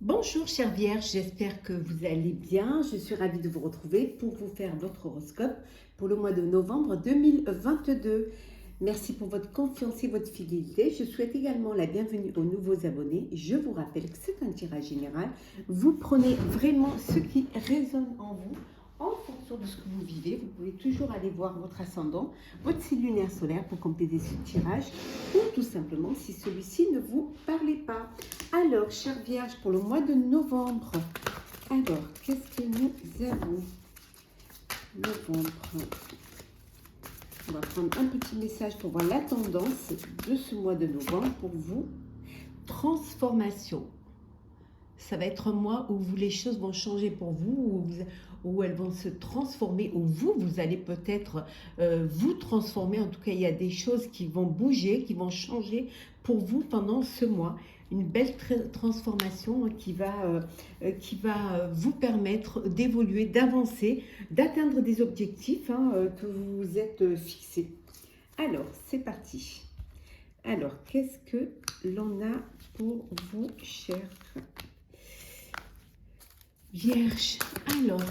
Bonjour chère Vierge, j'espère que vous allez bien. Je suis ravie de vous retrouver pour vous faire votre horoscope pour le mois de novembre 2022. Merci pour votre confiance et votre fidélité. Je souhaite également la bienvenue aux nouveaux abonnés. Je vous rappelle que c'est un tirage général. Vous prenez vraiment ce qui résonne en vous en fonction de ce que vous vivez. Vous pouvez toujours aller voir votre ascendant, votre signe lunaire solaire pour compléter ce tirage ou tout simplement si celui-ci ne vous parlait pas. Alors, chère Vierge, pour le mois de novembre, alors, qu'est-ce que nous avons? Novembre. On va prendre un petit message pour voir la tendance de ce mois de novembre pour vous. Transformation. Ça va être un mois où les choses vont changer pour vous, où elles vont se transformer, où vous allez peut-être vous transformer. En tout cas, il y a des choses qui vont bouger, qui vont changer pour vous pendant ce mois. Une belle transformation qui va vous permettre d'évoluer, d'avancer, d'atteindre des objectifs que vous vous êtes fixés. Alors, c'est parti. Alors, qu'est-ce que l'on a pour vous, chers Vierge? Alors,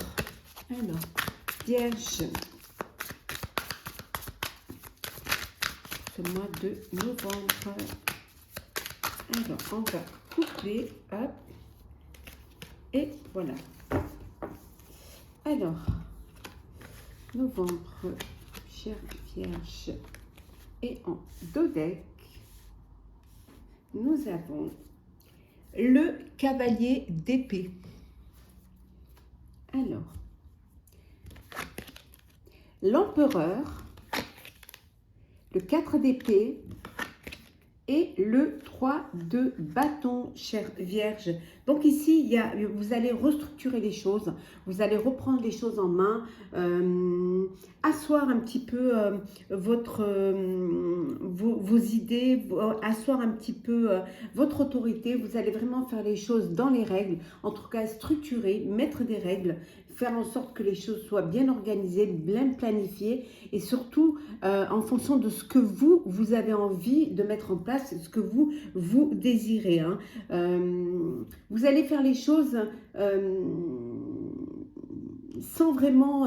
Vierge, ce mois de novembre. Alors, on va couper, hop, et voilà. Alors, novembre, chère Vierge, et en dos deck, nous avons le cavalier d'épée. Alors, l'empereur, le 4 d'épée et le 3 de bâton, chère Vierge. Donc ici, vous allez restructurer les choses, vous allez reprendre les choses en main, asseoir un petit peu vos idées, asseoir un petit peu votre autorité. Vous allez vraiment faire les choses dans les règles, en tout cas structurer, mettre des règles, faire en sorte que les choses soient bien organisées, bien planifiées et surtout en fonction de ce que vous avez envie de mettre en place, ce que vous désirez. Vous allez faire les choses sans vraiment,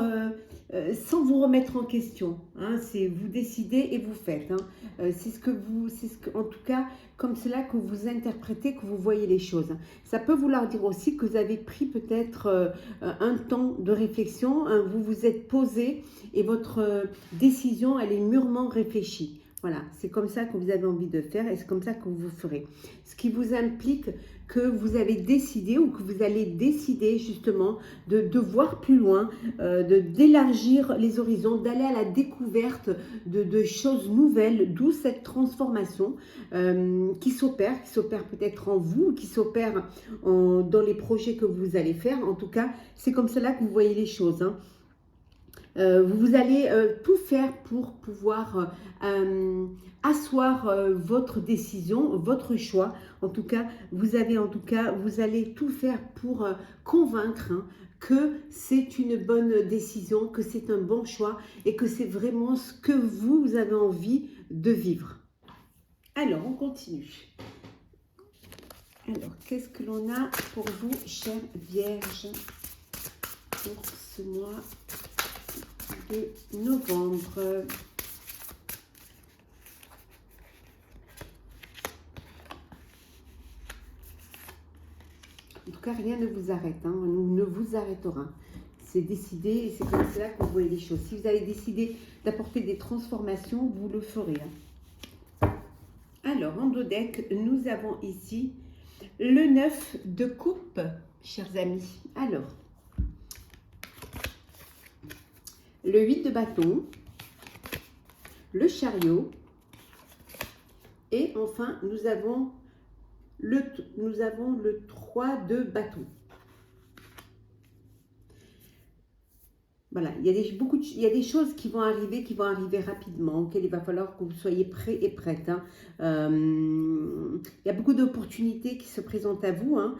sans vous remettre en question. C'est vous décidez et vous faites. En tout cas, comme cela que vous interprétez, que vous voyez les choses. Ça peut vouloir dire aussi que vous avez pris peut-être un temps de réflexion, vous vous êtes posé et votre décision, elle est mûrement réfléchie. Voilà, c'est comme ça que vous avez envie de faire et c'est comme ça que vous ferez. Ce qui vous implique que vous avez décidé ou que vous allez décider justement de voir plus loin, d'élargir les horizons, d'aller à la découverte de choses nouvelles, d'où cette transformation qui s'opère peut-être en vous, qui s'opère dans les projets que vous allez faire. En tout cas, c'est comme cela que vous voyez les choses. Vous allez tout faire pour pouvoir asseoir votre décision, votre choix. En tout cas, vous allez tout faire pour convaincre que c'est une bonne décision, que c'est un bon choix et que c'est vraiment ce que vous avez envie de vivre. Alors, on continue. Alors, qu'est-ce que l'on a pour vous, chère Vierge, pour ce mois de novembre? En tout cas, rien ne vous arrête, ne vous arrêtera. C'est décidé et c'est comme cela que vous voyez les choses. Si vous avez décidé d'apporter des transformations, vous le ferez. Alors, en dos deck, nous avons ici le 9 de coupe, chers amis. Alors, le 8 de bâton, le chariot, et enfin, nous avons le 3 de bâton. voilà, il y a des choses qui vont arriver rapidement, auxquelles il va falloir que vous soyez prêts et prêtes. Hein. Il y a beaucoup d'opportunités qui se présentent à vous, hein.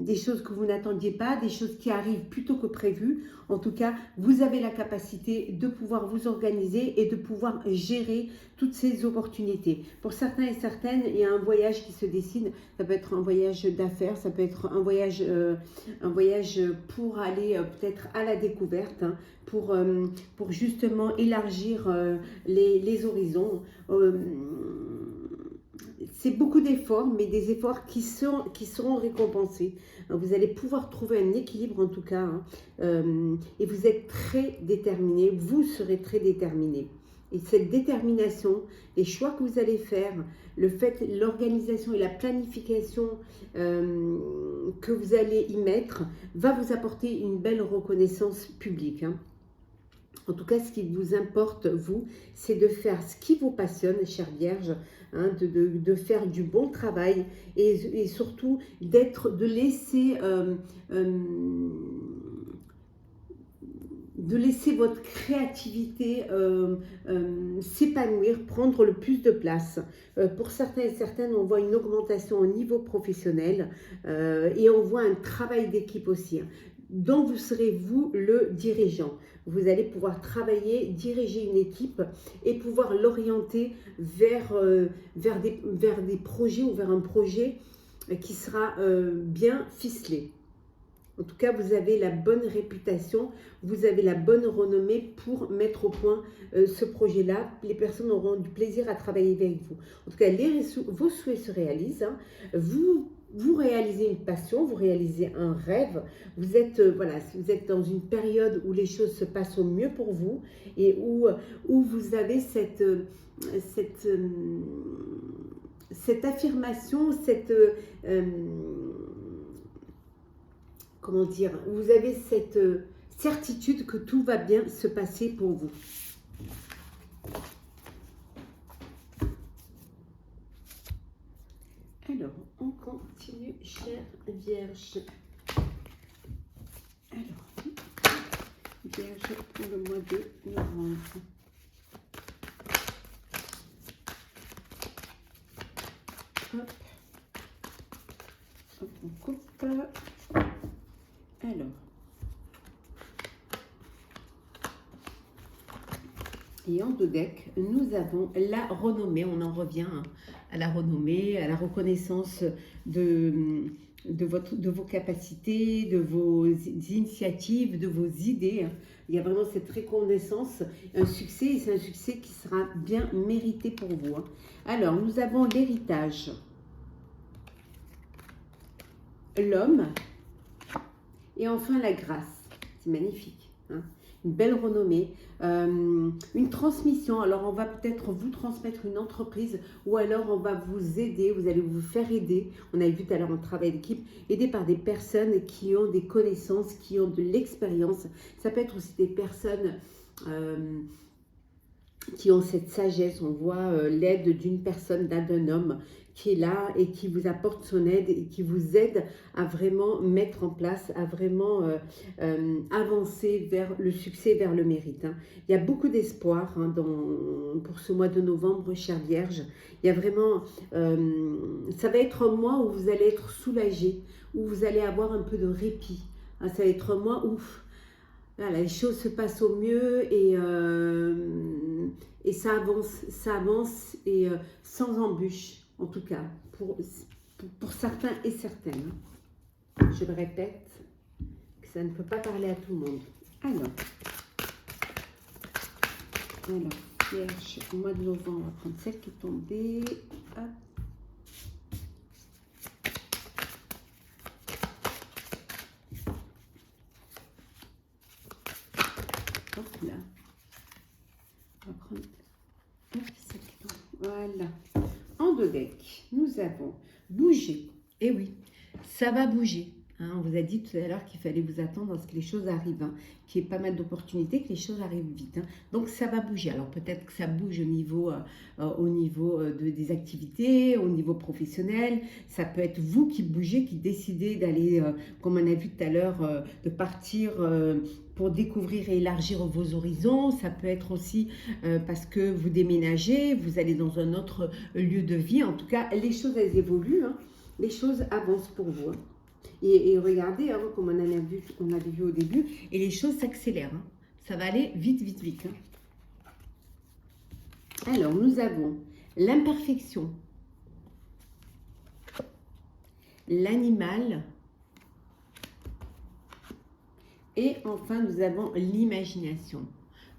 Des choses que vous n'attendiez pas, des choses qui arrivent plus tôt que prévu. En tout cas, vous avez la capacité de pouvoir vous organiser et de pouvoir gérer toutes ces opportunités. Pour certains et certaines, il y a un voyage qui se dessine. Ça peut être un voyage d'affaires, ça peut être un voyage pour aller peut-être à la découverte, hein, pour justement élargir les horizons. C'est beaucoup d'efforts, mais des efforts qui seront récompensés. Vous allez pouvoir trouver un équilibre en tout cas, hein, et vous êtes très déterminé, vous serez très déterminé. Et cette détermination, les choix que vous allez faire, l'organisation et la planification que vous allez y mettre, va vous apporter une belle reconnaissance publique. Hein. En tout cas, ce qui vous importe, vous, c'est de faire ce qui vous passionne, chère Vierge, hein, de faire du bon travail et surtout de laisser votre créativité s'épanouir, prendre le plus de place. Pour certains et certaines, on voit une augmentation au niveau professionnel et on voit un travail d'équipe aussi, hein, dont vous serez vous le dirigeant. Vous allez pouvoir travailler, diriger une équipe et pouvoir l'orienter vers des projets ou vers un projet qui sera bien ficelé. En tout cas, vous avez la bonne réputation, vous avez la bonne renommée pour mettre au point ce projet-là. Les personnes auront du plaisir à travailler avec vous. En tout cas, vos souhaits se réalisent. Hein. Vous réalisez une passion, vous réalisez un rêve. Vous êtes, vous êtes dans une période où les choses se passent au mieux pour vous et où vous avez cette affirmation, comment dire, vous avez cette certitude que tout va bien se passer pour vous. Alors, on continue, chère Vierge. Alors, Vierge pour le mois de novembre. Hop. Hop, on coupe. Alors. Et en deux decks, nous avons la renommée. On en revient à la renommée, à la reconnaissance de vos capacités, de vos initiatives, de vos idées. Il y a vraiment cette reconnaissance, un succès, et c'est un succès qui sera bien mérité pour vous. Alors, nous avons l'héritage, l'homme, et enfin la grâce. C'est magnifique, hein? Une belle renommée, une transmission. Alors, on va peut-être vous transmettre une entreprise ou alors on va vous aider, vous allez vous faire aider. On a vu tout à l'heure un travail d'équipe, aidé par des personnes qui ont des connaissances, qui ont de l'expérience. Ça peut être aussi des personnes qui ont cette sagesse. On voit l'aide d'une personne, d'un homme qui est là et qui vous apporte son aide et qui vous aide à vraiment mettre en place, à vraiment avancer vers le succès, vers le mérite. Hein. Il y a beaucoup d'espoir, hein, pour ce mois de novembre, chère Vierge. Il y a vraiment, ça va être un mois où vous allez être soulagé, où vous allez avoir un peu de répit. Hein, ça va être un mois où voilà, les choses se passent au mieux et ça avance et sans embûches. En tout cas, pour certains et certaines. Je le répète, que ça ne peut pas parler à tout le monde. Alors Vierge, au mois de novembre, on va prendre celle qui est tombée. Hop. Hop là. On va prendre celle qui tombe. Voilà. En deux decks, nous avons bougé. Et oui, ça va bouger. Hein, on vous a dit tout à l'heure qu'il fallait vous attendre à ce que les choses arrivent, hein, qu'il y ait pas mal d'opportunités, que les choses arrivent vite. Hein. Donc ça va bouger. Alors peut-être que ça bouge au niveau des activités, au niveau professionnel. Ça peut être vous qui bougez, qui décidez d'aller, comme on a vu tout à l'heure, de partir pour découvrir et élargir vos horizons. Ça peut être aussi parce que vous déménagez, vous allez dans un autre lieu de vie. En tout cas, les choses, elles évoluent. Hein. Les choses avancent pour vous. Hein. Et regardez, hein, comme on avait vu au début, et les choses s'accélèrent. Hein. Ça va aller vite, vite, vite. Hein. Alors, nous avons l'imperfection, l'animal, et enfin, nous avons l'imagination.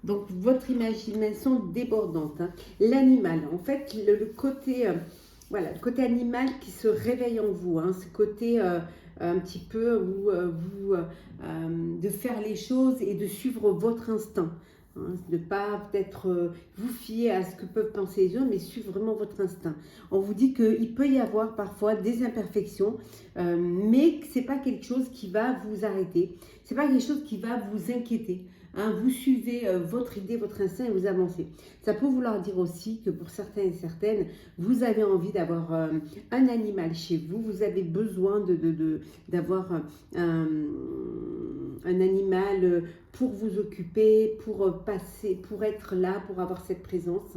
Donc, votre imagination débordante. Hein. L'animal, en fait, le côté, voilà, le côté animal qui se réveille en vous. Hein, ce côté un petit peu où de faire les choses et de suivre votre instinct. Hein, de ne pas peut-être vous fier à ce que peuvent penser les autres, mais suivre vraiment votre instinct. On vous dit qu'il peut y avoir parfois des imperfections, mais ce n'est pas quelque chose qui va vous arrêter. Ce n'est pas quelque chose qui va vous inquiéter. Hein, vous suivez votre idée, votre instinct et vous avancez. Ça peut vouloir dire aussi que pour certains et certaines, vous avez envie d'avoir un animal chez vous. Vous avez besoin d'avoir un animal pour vous occuper, pour passer, pour être là, pour avoir cette présence.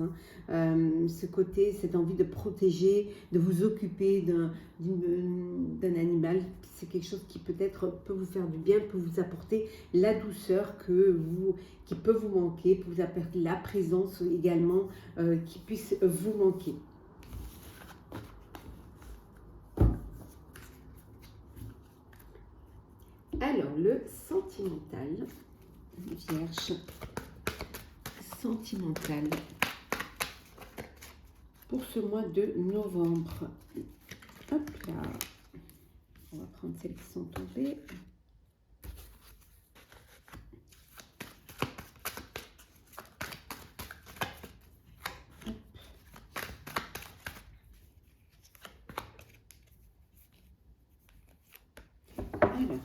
Hein. Ce côté, cette envie de protéger, de vous occuper d'un animal, c'est quelque chose qui peut-être peut vous faire du bien, peut vous apporter la douceur qui peut vous manquer, peut vous apporter la présence également qui puisse vous manquer. Alors, le sentimental, Vierge, sentimental, pour ce mois de novembre. Hop là, on va prendre celles qui sont tombées. Alors,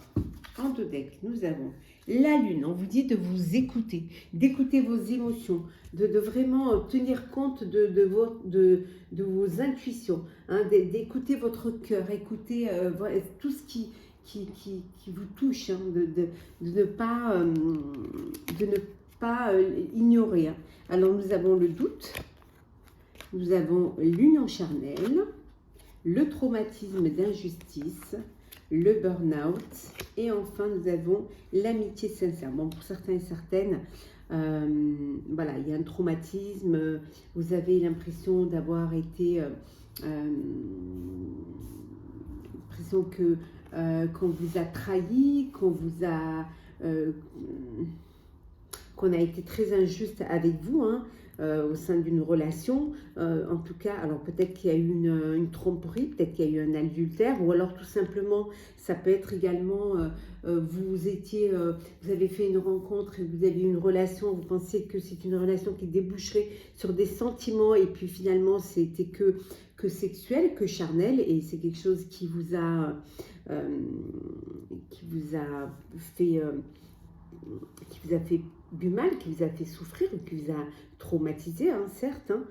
en deux decks, nous avons la lune. On vous dit de vous écouter, d'écouter vos émotions, de vraiment tenir compte de vos intuitions, hein, d'écouter votre cœur, écouter tout ce qui vous touche, hein, de ne pas ignorer. Hein. Alors, nous avons le doute, nous avons l'union charnelle, le traumatisme d'injustice, le burn-out et enfin nous avons l'amitié sincère. Bon, pour certains et certaines, voilà, il y a un traumatisme, vous avez l'impression d'avoir été, l'impression que qu'on vous a trahi, qu'on a été très injuste avec vous, hein, au sein d'une relation. En tout cas, alors peut-être qu'il y a eu une tromperie, peut-être qu'il y a eu un adultère, ou alors tout simplement, ça peut être également, vous avez fait une rencontre et vous avez eu une relation, vous pensez que c'est une relation qui déboucherait sur des sentiments, et puis finalement, c'était que sexuel, que charnel, et c'est quelque chose qui vous a fait du mal, qui vous a fait souffrir, qui vous a traumatisé, hein, certes, hein,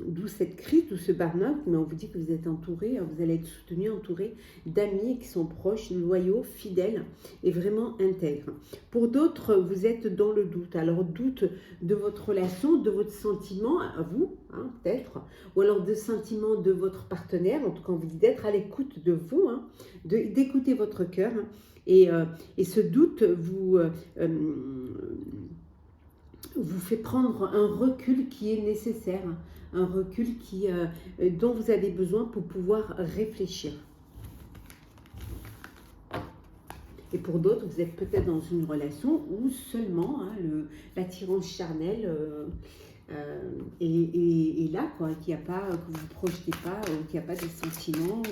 d'où cette crise, d'où ce burn-out, mais on vous dit que vous êtes entouré, vous allez être soutenu, entouré d'amis qui sont proches, loyaux, fidèles et vraiment intègres. Pour d'autres, vous êtes dans le doute, alors doute de votre relation, de votre sentiment à vous, hein, peut-être, ou alors de sentiment de votre partenaire, en tout cas on vous dit d'être à l'écoute de vous, hein, d'écouter votre cœur, hein. Et ce doute vous fait prendre un recul qui est nécessaire, hein, un recul dont vous avez besoin pour pouvoir réfléchir. Et pour d'autres, vous êtes peut-être dans une relation où seulement, hein, l'attirance charnelle est là, quoi, qu'il n'y a pas, que vous ne projetez pas, qu'il n'y a pas de sentiments,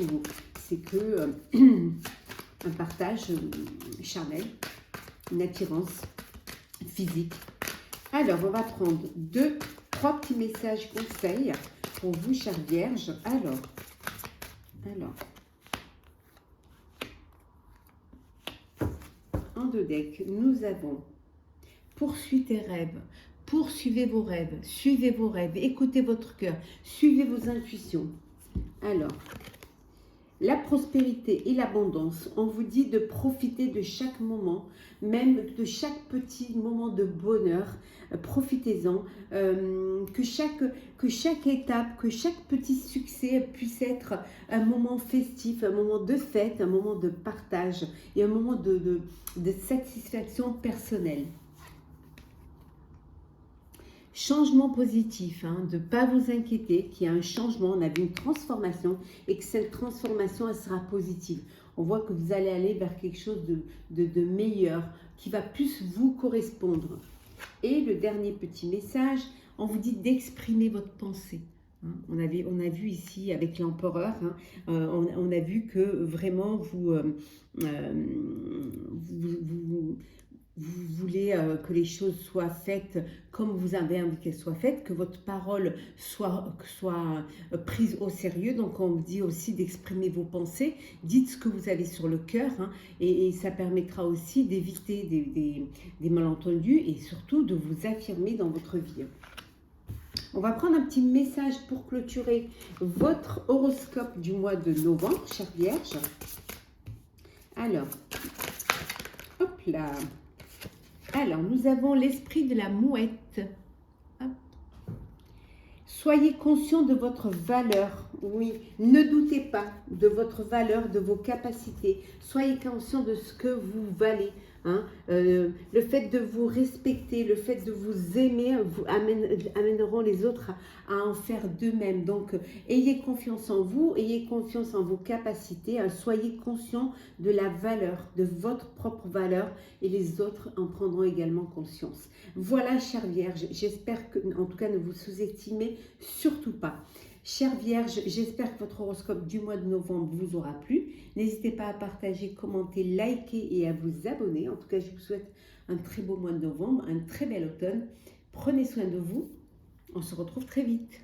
c'est que un partage charnel, une attirance physique. Alors, on va prendre 3 petits messages conseils pour vous, chère Vierge. Alors, le deck, nous avons poursuis tes rêves, poursuivez vos rêves, suivez vos rêves, écoutez votre cœur, suivez vos intuitions. Alors, la prospérité et l'abondance, on vous dit de profiter de chaque moment, même de chaque petit moment de bonheur, profitez-en, que chaque étape, que chaque petit succès puisse être un moment festif, un moment de fête, un moment de partage et un moment de satisfaction personnelle. Changement positif, hein, de ne pas vous inquiéter, qu'il y a un changement, on a vu une transformation et que cette transformation, elle sera positive. On voit que vous allez aller vers quelque chose de meilleur, qui va plus vous correspondre. Et le dernier petit message, on vous dit d'exprimer votre pensée. Hein. On a vu ici avec l'empereur, hein, on a vu que vraiment vous voulez que les choses soient faites comme vous avez envie qu'elles soient faites, que votre parole soit prise au sérieux. Donc on vous dit aussi d'exprimer vos pensées, dites ce que vous avez sur le cœur, hein, et ça permettra aussi d'éviter des malentendus et surtout de vous affirmer dans votre vie. On va prendre un petit message pour clôturer votre horoscope du mois de novembre, chère Vierge. Alors, hop là. Alors, nous avons l'esprit de la mouette. Hop. Soyez conscient de votre valeur. Oui, ne doutez pas de votre valeur, de vos capacités. Soyez conscient de ce que vous valez. Hein. Le fait de vous respecter, le fait de vous aimer, vous amèneront les autres à en faire d'eux-mêmes. Donc, ayez confiance en vous, ayez confiance en vos capacités. Hein. Soyez conscient de la valeur, de votre propre valeur, et les autres en prendront également conscience. Voilà, chère Vierge, j'espère que, en tout cas, ne vous sous-estimez surtout pas. Chère Vierge, j'espère que votre horoscope du mois de novembre vous aura plu. N'hésitez pas à partager, commenter, liker et à vous abonner. En tout cas, je vous souhaite un très beau mois de novembre, un très bel automne. Prenez soin de vous. On se retrouve très vite.